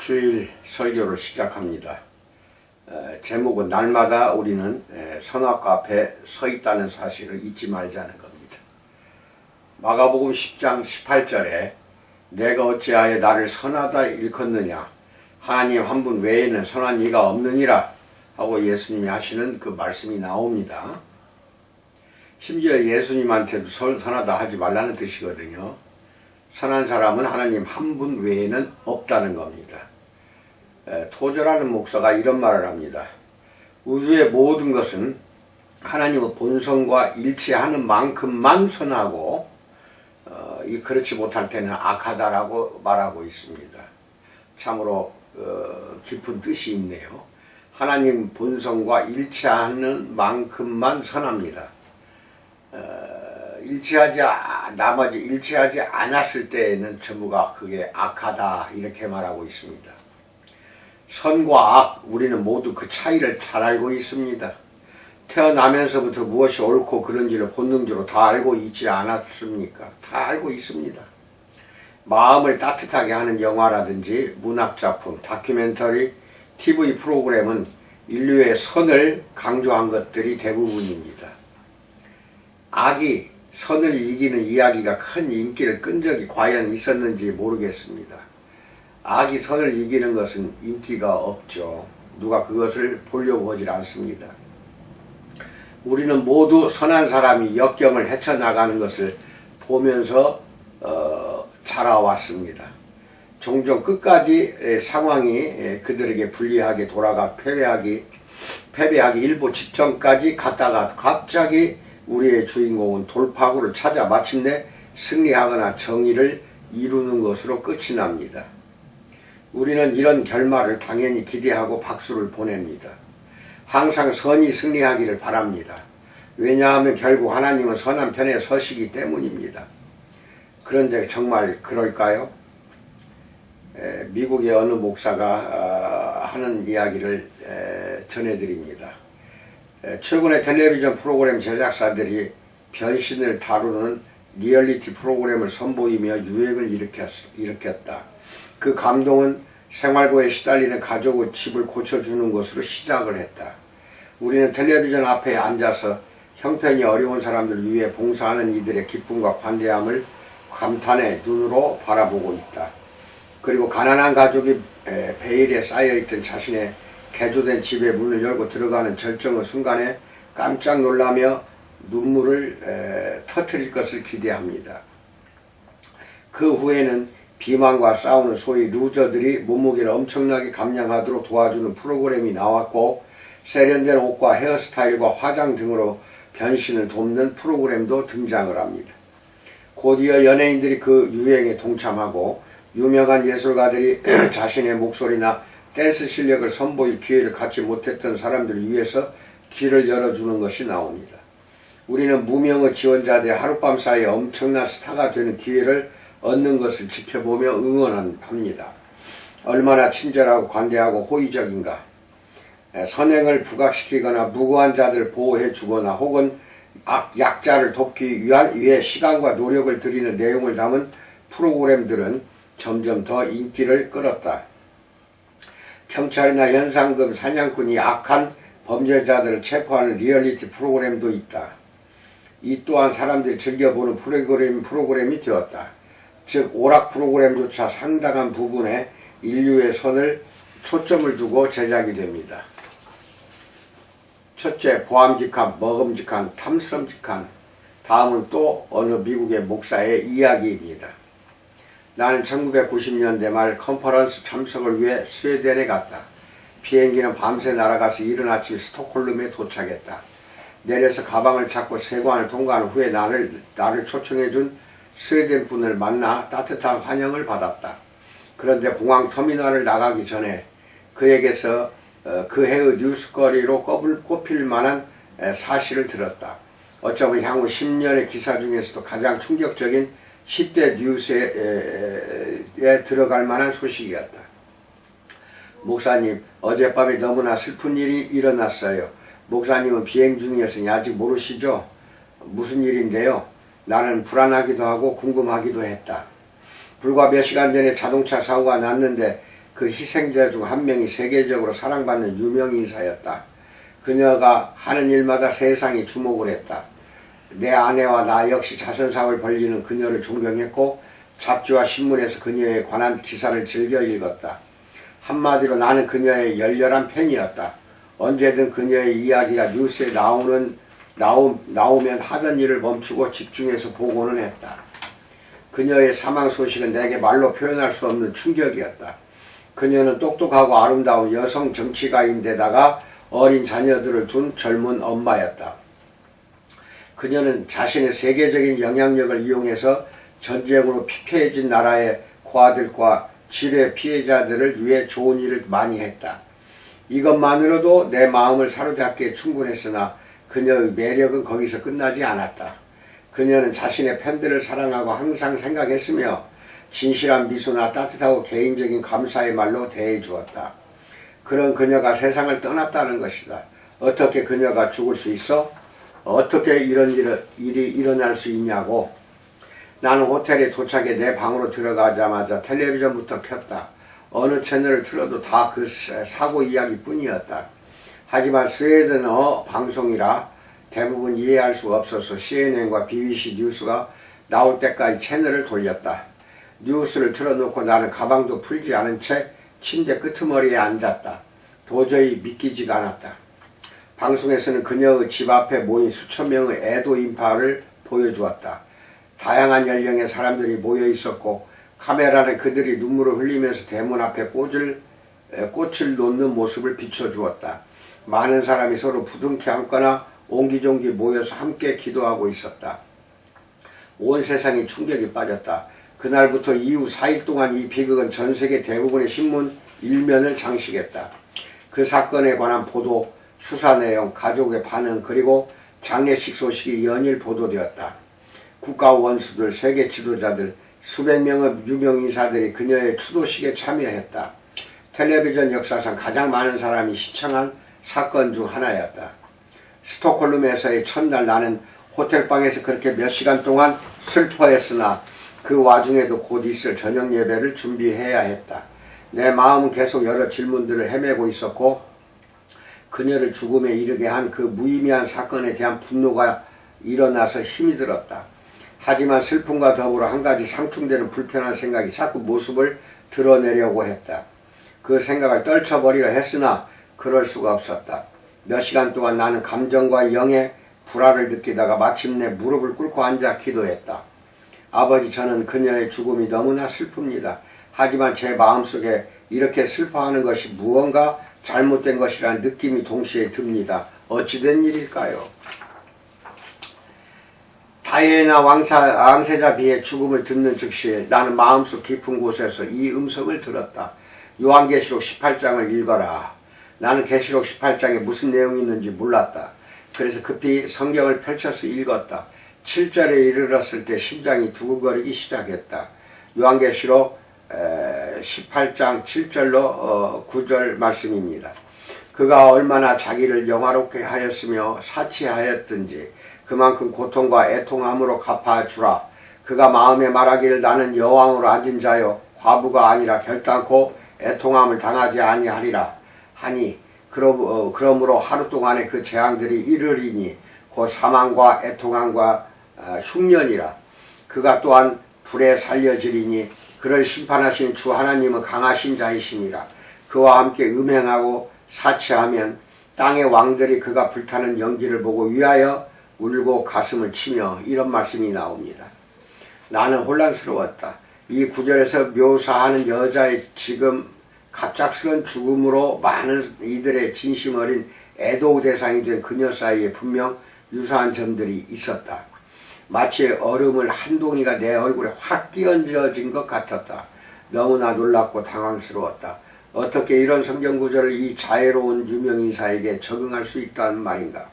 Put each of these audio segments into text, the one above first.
주일 설교를 시작합니다. 제목은 날마다 우리는 선악과 앞에 서 있다는 사실을 잊지 말자는 겁니다. 마가복음 10장 18절에 내가 어찌하여 나를 선하다 일컫느냐, 하나님 한 분 외에는 선한 이가 없느니라 하고 예수님이 하시는 그 말씀이 나옵니다. 심지어 예수님한테도 선하다 하지 말라는 뜻이거든요. 선한 사람은 하나님 한 분 외에는 없다는 겁니다. 토저라는 목사가 이런 말을 합니다. 우주의 모든 것은 하나님의 본성과 일치하는 만큼만 선하고 그렇지 못할 때는 악하다라고 말하고 있습니다. 참으로 깊은 뜻이 있네요. 하나님 본성과 일치하는 만큼만 선합니다. 나머지 일치하지 않았을 때에는 전부가 그게 악하다 이렇게 말하고 있습니다. 선과 악, 우리는 모두 그 차이를 잘 알고 있습니다. 태어나면서부터 무엇이 옳고 그른지를 본능적으로 다 알고 있지 않았습니까? 다 알고 있습니다. 마음을 따뜻하게 하는 영화라든지 문학작품, 다큐멘터리, TV 프로그램은 인류의 선을 강조한 것들이 대부분입니다. 악이 선을 이기는 이야기가 큰 인기를 끈 적이 과연 있었는지 모르겠습니다. 악이 선을 이기는 것은 인기가 없죠. 누가 그것을 보려고 하질 않습니다. 우리는 모두 선한 사람이 역경을 헤쳐나가는 것을 보면서 자라왔습니다. 종종 끝까지 상황이 그들에게 불리하게 돌아가 패배하기 일보 직전까지 갔다가 갑자기 우리의 주인공은 돌파구를 찾아 마침내 승리하거나 정의를 이루는 것으로 끝이 납니다. 우리는 이런 결말을 당연히 기대하고 박수를 보냅니다. 항상 선이 승리하기를 바랍니다. 왜냐하면 결국 하나님은 선한 편에 서시기 때문입니다. 그런데 정말 그럴까요? 미국의 어느 목사가 하는 이야기를 전해드립니다. 최근에 텔레비전 프로그램 제작사들이 변신을 다루는 리얼리티 프로그램을 선보이며 유행을 일으켰다. 그 감동은 생활고에 시달리는 가족의 집을 고쳐주는 것으로 시작을 했다. 우리는 텔레비전 앞에 앉아서 형편이 어려운 자들을 위해 봉사하는 이들의 기쁨과 관대함을 감탄의 눈으로 바라보고 있다. 그리고 가난한 가족이 베일에 쌓여있던 자신의 개조된 집의 문을 열고 들어가는 절정의 순간에 깜짝 놀라며 눈물을 터뜨릴 것을 기대합니다. 그 후에는 비만과 싸우는 소위 루저들이 몸무게를 엄청나게 감량하도록 도와주는 프로그램이 나왔고, 세련된 옷과 헤어스타일과 화장 등으로 변신을 돕는 프로그램도 등장을 합니다. 곧이어 연예인들이 그 유행에 동참하고 유명한 예술가들이 자신의 목소리나 댄스 실력을 선보일 기회를 갖지 못했던 사람들을 위해서 길을 열어주는 것이 나옵니다. 우리는 무명의 지원자들이 하룻밤 사이에 엄청난 스타가 되는 기회를 얻는 것을 지켜보며 응원합니다. 얼마나 친절하고 관대하고 호의적인가. 선행을 부각시키거나 무고한 자들을 보호해 주거나 혹은 약자를 돕기 위해 시간과 노력을 들이는 내용을 담은 프로그램들은 점점 더 인기를 끌었다. 경찰이나 현상금 사냥꾼이 악한 범죄자들을 체포하는 리얼리티 프로그램도 있다. 이 또한 사람들이 즐겨보는 프로그램이 되었다. 즉 오락 프로그램조차 상당한 부분에 인류의 선을 초점을 두고 제작이 됩니다. 첫째, 보암직한, 먹음직한, 탐스럼직한. 다음은 또 어느 미국의 목사의 이야기입니다. 나는 1990년대 말 컨퍼런스 참석을 위해 스웨덴에 갔다. 비행기는 밤새 날아가서 이른 아침 스톡홀름에 도착했다. 내려서 가방을 찾고 세관을 통과한 후에 나를 초청해준 스웨덴 분을 만나 따뜻한 환영을 받았다. 그런데 공항 터미널을 나가기 전에 그에게서 그 해의 뉴스거리로 꼽힐 만한 사실을 들었다. 어쩌면 향후 10년의 기사 중에서도 가장 충격적인 10대 뉴스에 들어갈 만한 소식이었다. 목사님, 어젯밤에 너무나 슬픈 일이 일어났어요. 목사님은 비행 중이었으니 아직 모르시죠? 무슨 일인데요? 나는 불안하기도 하고 궁금하기도 했다. 불과 몇 시간 전에 자동차 사고가 났는데 그 희생자 중 한 명이 세계적으로 사랑받는 유명 인사였다. 그녀가 하는 일마다 세상이 주목을 했다. 내 아내와 나 역시 자선사업을 벌리는 그녀를 존경했고 잡지와 신문에서 그녀에 관한 기사를 즐겨 읽었다. 한마디로 나는 그녀의 열렬한 팬이었다. 언제든 그녀의 이야기가 뉴스에 나오면 하던 일을 멈추고 집중해서 보고는 했다. 그녀의 사망 소식은 내게 말로 표현할 수 없는 충격이었다. 그녀는 똑똑하고 아름다운 여성 정치가인데다가 어린 자녀들을 둔 젊은 엄마였다. 그녀는 자신의 세계적인 영향력을 이용해서 전쟁으로 피폐해진 나라의 고아들과 질의 피해자들을 위해 좋은 일을 많이 했다. 이것만으로도 내 마음을 사로잡기에 충분했으나 그녀의 매력은 거기서 끝나지 않았다. 그녀는 자신의 팬들을 사랑하고 항상 생각했으며 진실한 미소나 따뜻하고 개인적인 감사의 말로 대해주었다. 그런 그녀가 세상을 떠났다는 것이다. 어떻게 그녀가 죽을 수 있어? 어떻게 이런 일이 일어날 수 있냐고. 나는 호텔에 도착해 내 방으로 들어가자마자 텔레비전부터 켰다. 어느 채널을 틀어도 다 그 사고 이야기뿐이었다. 하지만 스웨덴어 방송이라 대부분 이해할 수가 없어서 CNN과 BBC 뉴스가 나올 때까지 채널을 돌렸다. 뉴스를 틀어놓고 나는 가방도 풀지 않은 채 침대 끄트머리에 앉았다. 도저히 믿기지가 않았다. 방송에서는 그녀의 집 앞에 모인 수천 명의 애도 인파를 보여주었다. 다양한 연령의 사람들이 모여 있었고 카메라는 그들이 눈물을 흘리면서 대문 앞에 꽃을 놓는 모습을 비춰주었다. 많은 사람이 서로 부둥켜 안거나 옹기종기 모여서 함께 기도하고 있었다. 온 세상이 충격에 빠졌다. 그날부터 이후 4일 동안 이 비극은 전세계 대부분의 신문 일면을 장식했다. 그 사건에 관한 보도, 수사 내용, 가족의 반응, 그리고 장례식 소식이 연일 보도되었다. 국가 원수들, 세계 지도자들, 수백 명의 유명 인사들이 그녀의 추도식에 참여했다. 텔레비전 역사상 가장 많은 사람이 시청한 사건 중 하나였다. 스톡홀름에서의 첫날 나는 호텔방에서 그렇게 몇 시간 동안 슬퍼했으나 그 와중에도 곧 있을 저녁 예배를 준비해야 했다. 내 마음은 계속 여러 질문들을 헤매고 있었고 그녀를 죽음에 이르게 한 그 무의미한 사건에 대한 분노가 일어나서 힘이 들었다. 하지만 슬픔과 더불어 한 가지 상충되는 불편한 생각이 자꾸 모습을 드러내려고 했다. 그 생각을 떨쳐버리려 했으나 그럴 수가 없었다. 몇 시간 동안 나는 감정과 영의 불화를 느끼다가 마침내 무릎을 꿇고 앉아 기도했다. 아버지, 저는 그녀의 죽음이 너무나 슬픕니다. 하지만 제 마음속에 이렇게 슬퍼하는 것이 무언가 잘못된 것이라는 느낌이 동시에 듭니다. 어찌된 일일까요? 다이애나 왕세자 비의 죽음을 듣는 즉시 나는 마음속 깊은 곳에서 이 음성을 들었다. 요한계시록 18장을 읽어라. 나는 계시록 18장에 무슨 내용이 있는지 몰랐다. 그래서 급히 성경을 펼쳐서 읽었다. 7절에 이르렀을 때 심장이 두근거리기 시작했다. 요한계시록 18장 7절로 9절 말씀입니다. 그가 얼마나 자기를 영화롭게 하였으며 사치하였든지 그만큼 고통과 애통함으로 갚아주라. 그가 마음에 말하기를 나는 여왕으로 앉은 자요 과부가 아니라 결단코 애통함을 당하지 아니하리라 하니 그러므로 하루 동안에 그 재앙들이 이르리니 곧 사망과 애통함과 흉년이라. 그가 또한 불에 살려지리니 그를 심판하신 주 하나님은 강하신 자이시니라. 그와 함께 음행하고 사치하면 땅의 왕들이 그가 불타는 연기를 보고 위하여 울고 가슴을 치며 이런 말씀이 나옵니다. 나는 혼란스러웠다. 이 구절에서 묘사하는 여자의 지금 갑작스런 죽음으로 많은 이들의 진심 어린 애도 대상이 된 그녀 사이에 분명 유사한 점들이 있었다. 마치 얼음을 한 동이가 내 얼굴에 확 끼얹어진 것 같았다. 너무나 놀랍고 당황스러웠다. 어떻게 이런 성경 구절을 이 자애로운 유명인사에게 적응할 수 있다는 말인가?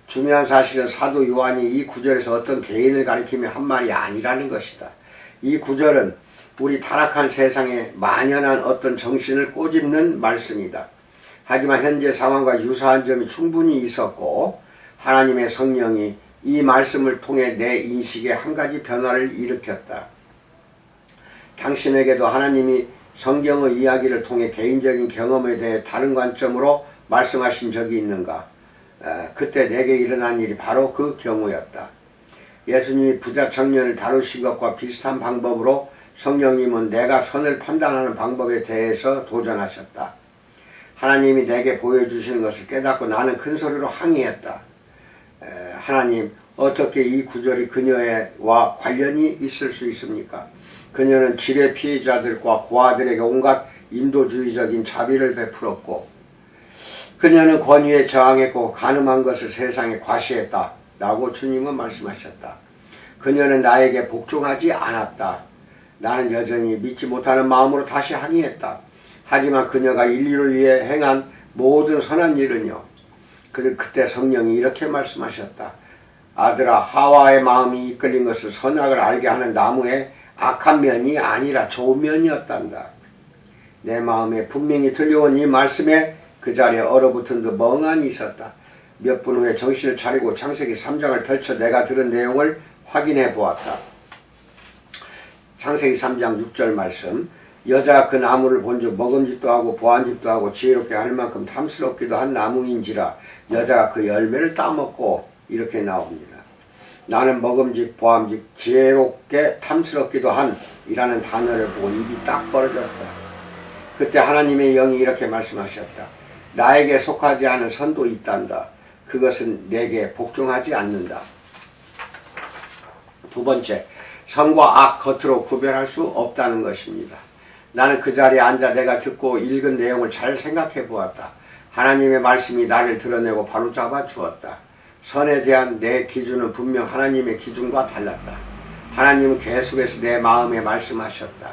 중요한 사실은 사도 요한이 이 구절에서 어떤 개인을 가리키며 한 말이 아니라는 것이다. 이 구절은 우리 타락한 세상에 만연한 어떤 정신을 꼬집는 말씀이다. 하지만 현재 상황과 유사한 점이 충분히 있었고 하나님의 성령이 이 말씀을 통해 내 인식에 한 가지 변화를 일으켰다. 당신에게도 하나님이 성경의 이야기를 통해 개인적인 경험에 대해 다른 관점으로 말씀하신 적이 있는가? 그때 내게 일어난 일이 바로 그 경우였다. 예수님이 부자 청년을 다루신 것과 비슷한 방법으로 성령님은 내가 선을 판단하는 방법에 대해서 도전하셨다. 하나님이 내게 보여주시는 것을 깨닫고 나는 큰 소리로 항의했다. 하나님, 어떻게 이 구절이 그녀와 관련이 있을 수 있습니까? 그녀는 지뢰 피해자들과 고아들에게 온갖 인도주의적인 자비를 베풀었고, 그녀는 권위에 저항했고 간음한 것을 세상에 과시했다 라고 주님은 말씀하셨다. 그녀는 나에게 복종하지 않았다. 나는 여전히 믿지 못하는 마음으로 다시 항의했다. 하지만 그녀가 인류를 위해 행한 모든 선한 일은요, 그때 성령이 이렇게 말씀하셨다. 아들아, 하와의 마음이 이끌린 것은 선악을 알게 하는 나무의 악한 면이 아니라 좋은 면이었단다. 내 마음에 분명히 들려온 이 말씀에 그 자리에 얼어붙은 듯 멍하니 있었다. 몇 분 후에 정신을 차리고 창세기 3장을 펼쳐 내가 들은 내용을 확인해 보았다. 창세기 3장 6절 말씀. 여자가 그 나무를 본즉 먹음직도 하고 보안직도 하고 지혜롭게 할 만큼 탐스럽기도 한 나무인지라 여자가 그 열매를 따먹고, 이렇게 나옵니다. 나는 먹음직, 보암직, 지혜롭게 탐스럽기도 한 이라는 단어를 보고 입이 딱 벌어졌다. 그때 하나님의 영이 이렇게 말씀하셨다. 나에게 속하지 않은 선도 있단다. 그것은 내게 복종하지 않는다. 두 번째, 선과 악 겉으로 구별할 수 없다는 것입니다. 나는 그 자리에 앉아 내가 듣고 읽은 내용을 잘 생각해 보았다. 하나님의 말씀이 나를 드러내고 바로잡아 주었다. 선에 대한 내 기준은 분명 하나님의 기준과 달랐다. 하나님은 계속해서 내 마음에 말씀하셨다.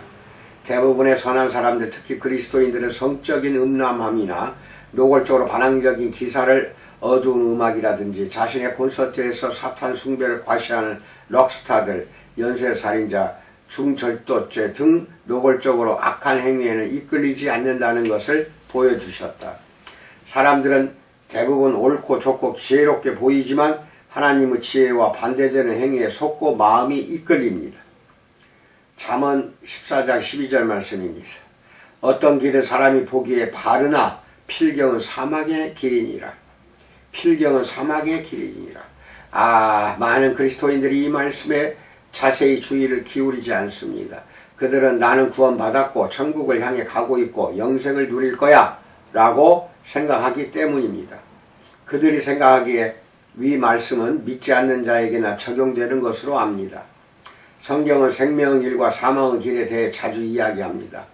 대부분의 선한 사람들, 특히 그리스도인들은 성적인 음란함이나 노골적으로 반항적인 기사를 어두운 음악이라든지 자신의 콘서트에서 사탄 숭배를 과시하는 록스타들, 연쇄살인자, 중절도죄 등 노골적으로 악한 행위에는 이끌리지 않는다는 것을 보여주셨다. 사람들은 대부분 옳고 좋고 지혜롭게 보이지만 하나님의 지혜와 반대되는 행위에 속고 마음이 이끌립니다. 잠언 14장 12절 말씀입니다. 어떤 길은 사람이 보기에 바르나 필경은 사막의 길이니라. 필경은 사막의 길이니라. 많은 그리스도인들이 이 말씀에 자세히 주의를 기울이지 않습니다. 그들은 나는 구원받았고 천국을 향해 가고 있고 영생을 누릴 거야 라고 생각하기 때문입니다. 그들이 생각하기에 위 말씀은 믿지 않는 자에게나 적용되는 것으로 압니다. 성경은 생명의 길과 사망의 길에 대해 자주 이야기합니다.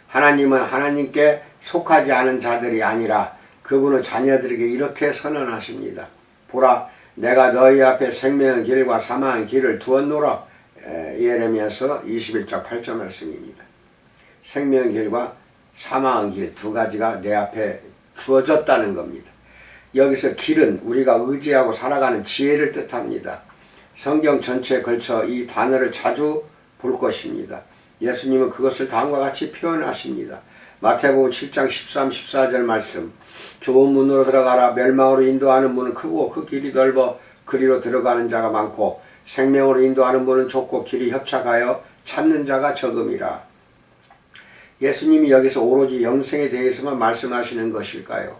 하나님은 하나님께 속하지 않은 자들이 아니라 그분의 자녀들에게 이렇게 선언하십니다. 보라, 내가 너희 앞에 생명의 길과 사망의 길을 두었노라. 예레미야서 21장 8절 말씀입니다. 생명의 길과 사망의 길 두 가지가 내 앞에 주어졌다는 겁니다. 여기서 길은 우리가 의지하고 살아가는 지혜를 뜻합니다. 성경 전체에 걸쳐 이 단어를 자주 볼 것입니다. 예수님은 그것을 다음과 같이 표현하십니다. 마태복음 7장 13, 14절 말씀. 좁은 문으로 들어가라. 멸망으로 인도하는 문은 크고 그 길이 넓어 그리로 들어가는 자가 많고 생명으로 인도하는 문은 좁고 길이 협착하여 찾는 자가 적음이라. 예수님이 여기서 오로지 영생에 대해서만 말씀하시는 것일까요?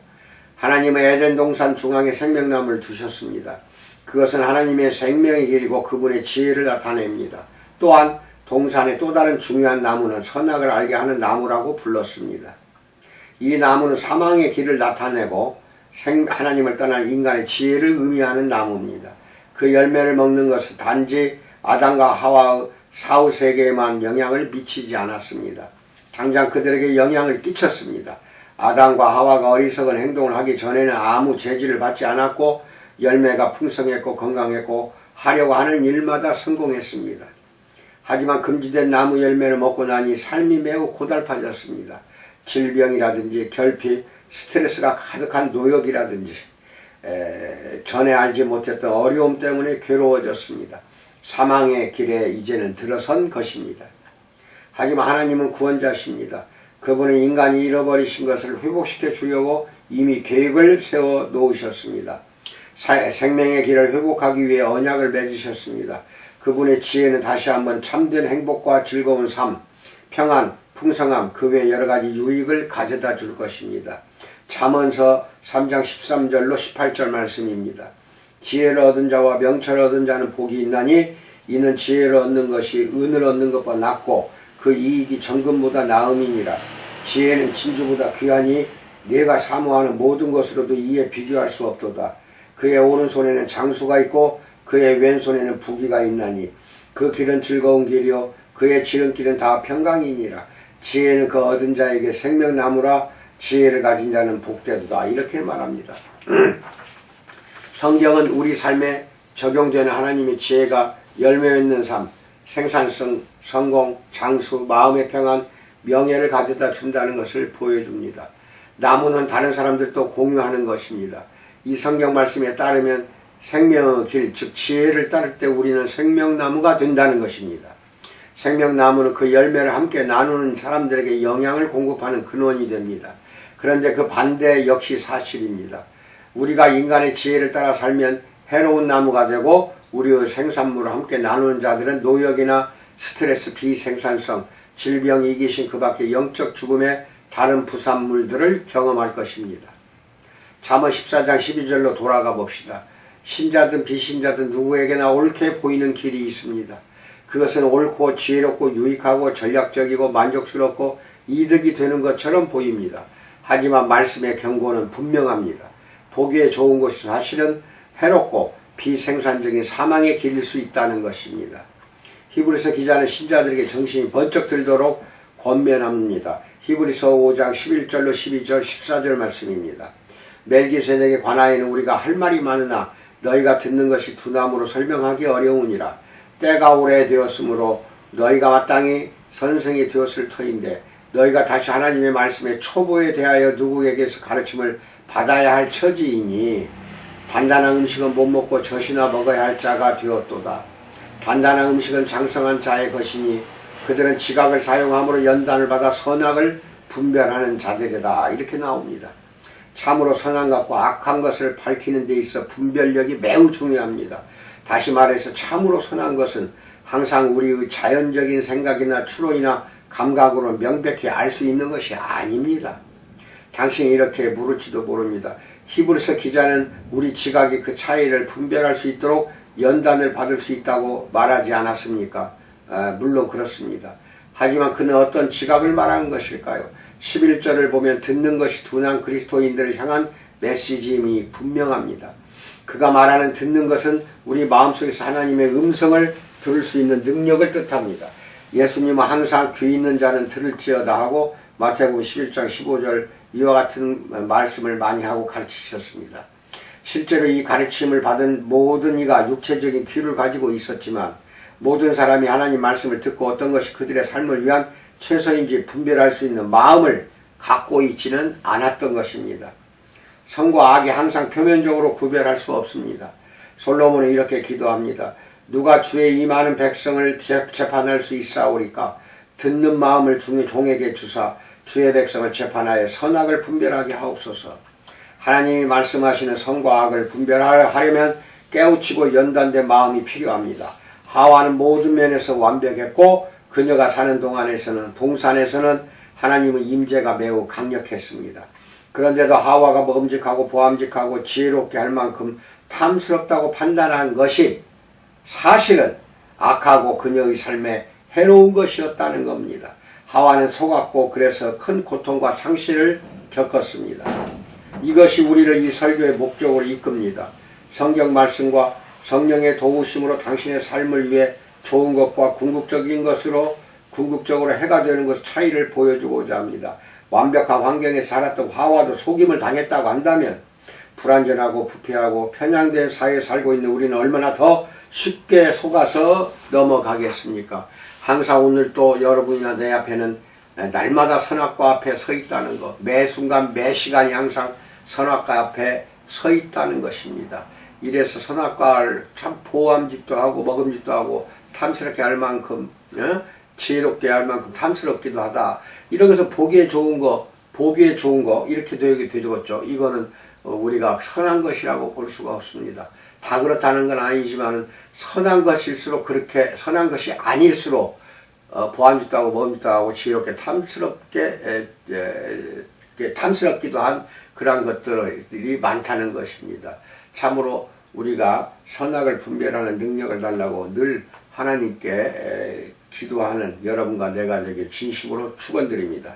하나님은 에덴 동산 중앙에 생명나무를 두셨습니다. 그것은 하나님의 생명의 길이고 그분의 지혜를 나타냅니다. 또한 동산의 또 다른 중요한 나무는 선악을 알게 하는 나무라고 불렀습니다. 이 나무는 사망의 길을 나타내고 하나님을 떠난 인간의 지혜를 의미하는 나무입니다. 그 열매를 먹는 것은 단지 아담과 하와의 사후 세계에만 영향을 미치지 않았습니다. 당장 그들에게 영향을 끼쳤습니다. 아담과 하와가 어리석은 행동을 하기 전에는 아무 제지를 받지 않았고 열매가 풍성했고 건강했고 하려고 하는 일마다 성공했습니다. 하지만 금지된 나무 열매를 먹고 나니 삶이 매우 고달파졌습니다. 질병이라든지 결핍, 스트레스가 가득한 노역이라든지 전에 알지 못했던 어려움 때문에 괴로워졌습니다. 사망의 길에 이제는 들어선 것입니다. 하지만 하나님은 구원자십니다. 그분은 인간이 잃어버리신 것을 회복시켜 주려고 이미 계획을 세워 놓으셨습니다. 생명의 길을 회복하기 위해 언약을 맺으셨습니다. 그분의 지혜는 다시 한번 참된 행복과 즐거운 삶, 평안, 풍성함 그 외 여러가지 유익을 가져다 줄 것입니다. 잠언서 3장 13절로 18절 말씀입니다. 지혜를 얻은 자와 명철을 얻은 자는 복이 있나니 이는 지혜를 얻는 것이 은을 얻는 것보다 낫고 그 이익이 정금보다 나음이니라. 지혜는 진주보다 귀하니 네가 사모하는 모든 것으로도 이에 비교할 수 없도다. 그의 오른손에는 장수가 있고 그의 왼손에는 부귀가 있나니 그 길은 즐거운 길이요 그의 지름길은 다 평강이니라. 지혜는 그 얻은 자에게 생명나무라. 지혜를 가진 자는 복되도다. 이렇게 말합니다. 성경은 우리 삶에 적용되는 하나님의 지혜가 열매 맺는 삶, 생산성, 성공, 장수, 마음의 평안, 명예를 가져다 준다는 것을 보여줍니다. 나무는 다른 사람들도 공유하는 것입니다. 이 성경 말씀에 따르면 생명의 길, 즉 지혜를 따를 때 우리는 생명나무가 된다는 것입니다. 생명나무는 그 열매를 함께 나누는 사람들에게 영향을 공급하는 근원이 됩니다. 그런데 그 반대 역시 사실입니다. 우리가 인간의 지혜를 따라 살면 해로운 나무가 되고 우리의 생산물을 함께 나누는 자들은 노역이나 스트레스, 비생산성, 질병, 이기심 그 밖에 영적 죽음의 다른 부산물들을 경험할 것입니다. 잠언 14장 12절로 돌아가 봅시다. 신자든 비신자든 누구에게나 옳게 보이는 길이 있습니다. 그것은 옳고 지혜롭고 유익하고 전략적이고 만족스럽고 이득이 되는 것처럼 보입니다. 하지만 말씀의 경고는 분명합니다. 보기에 좋은 것이 사실은 해롭고 비생산적인 사망의 길일 수 있다는 것입니다. 히브리서 기자는 신자들에게 정신이 번쩍 들도록 권면합니다. 히브리서 5장 11절로 12절 14절 말씀입니다. 멜기세덱에 관하여는 우리가 할 말이 많으나 너희가 듣는 것이 두나무로 설명하기 어려우니라. 때가 오래되었으므로 너희가 마땅히 선생이 되었을 터인데 너희가 다시 하나님의 말씀의 초보에 대하여 누구에게서 가르침을 받아야 할 처지이니 단단한 음식은 못 먹고 젖이나 먹어야 할 자가 되었도다. 단단한 음식은 장성한 자의 것이니 그들은 지각을 사용함으로 연단을 받아 선악을 분별하는 자들이다. 이렇게 나옵니다. 참으로 선한 것과 악한 것을 밝히는 데 있어 분별력이 매우 중요합니다. 다시 말해서 참으로 선한 것은 항상 우리의 자연적인 생각이나 추론이나 감각으로 명백히 알 수 있는 것이 아닙니다. 당신이 이렇게 물을지도 모릅니다. 히브리서 기자는 우리 지각이 그 차이를 분별할 수 있도록 연단을 받을 수 있다고 말하지 않았습니까? 물론 그렇습니다. 하지만 그는 어떤 지각을 말하는 것일까요? 11절을 보면 듣는 것이 둔한 그리스도인들을 향한 메시지임이 분명합니다. 그가 말하는 듣는 것은 우리 마음속에서 하나님의 음성을 들을 수 있는 능력을 뜻합니다. 예수님은 항상 귀 있는 자는 들을지어다 하고 마태복음 11장 15절 이와 같은 말씀을 많이 하고 가르치셨습니다. 실제로 이 가르침을 받은 모든 이가 육체적인 귀를 가지고 있었지만 모든 사람이 하나님 말씀을 듣고 어떤 것이 그들의 삶을 위한 최선인지 분별할 수 있는 마음을 갖고 있지는 않았던 것입니다. 선과 악이 항상 표면적으로 구별할 수 없습니다. 솔로몬은 이렇게 기도합니다. 누가 주의 이 많은 백성을 재판할 수 있사오리까? 듣는 마음을 종에게 주사 주의 백성을 재판하여 선악을 분별하게 하옵소서. 하나님이 말씀하시는 선과 악을 분별하려면 깨우치고 연단된 마음이 필요합니다. 하와는 모든 면에서 완벽했고 그녀가 사는 동산에서는 하나님의 임재가 매우 강력했습니다. 그런데도 하와가 먹음직하고 보암직하고 지혜롭게 할 만큼 탐스럽다고 판단한 것이 사실은 악하고 그녀의 삶에 해로운 것이었다는 겁니다. 하와는 속았고 그래서 큰 고통과 상실을 겪었습니다. 이것이 우리를 이 설교의 목적으로 이끕니다. 성경 말씀과 성령의 도우심으로 당신의 삶을 위해 좋은 것과 궁극적으로 해가 되는 것 차이를 보여주고자 합니다. 완벽한 환경에 살았던 하와도 속임을 당했다고 한다면 불완전하고 부패하고 편향된 사회에 살고 있는 우리는 얼마나 더 쉽게 속아서 넘어가겠습니까? 항상 오늘 또 여러분이나 내 앞에는 날마다 선악과 앞에 서 있다는 것, 매 순간 매 시간이 항상 선악과 앞에 서 있다는 것입니다. 이래서 선악과를 참 보암직도 하고 먹음직도 하고 탐스럽게 할 만큼 지혜롭게 할 만큼 탐스럽기도 하다. 이런 것은 보기에 좋은 거 이렇게 되겠죠. 이거는 우리가 선한 것이라고 볼 수가 없습니다. 다 그렇다는 건 아니지만 선한 것일수록 그렇게 선한 것이 아닐수록 보안짓도 하고 범짓도 하고 지혜롭게 탐스럽기도 한 그러한 것들이 많다는 것입니다. 참으로 우리가 선악을 분별하는 능력을 달라고 늘 하나님께 기도하는 여러분과 내가 되길 진심으로 축원드립니다.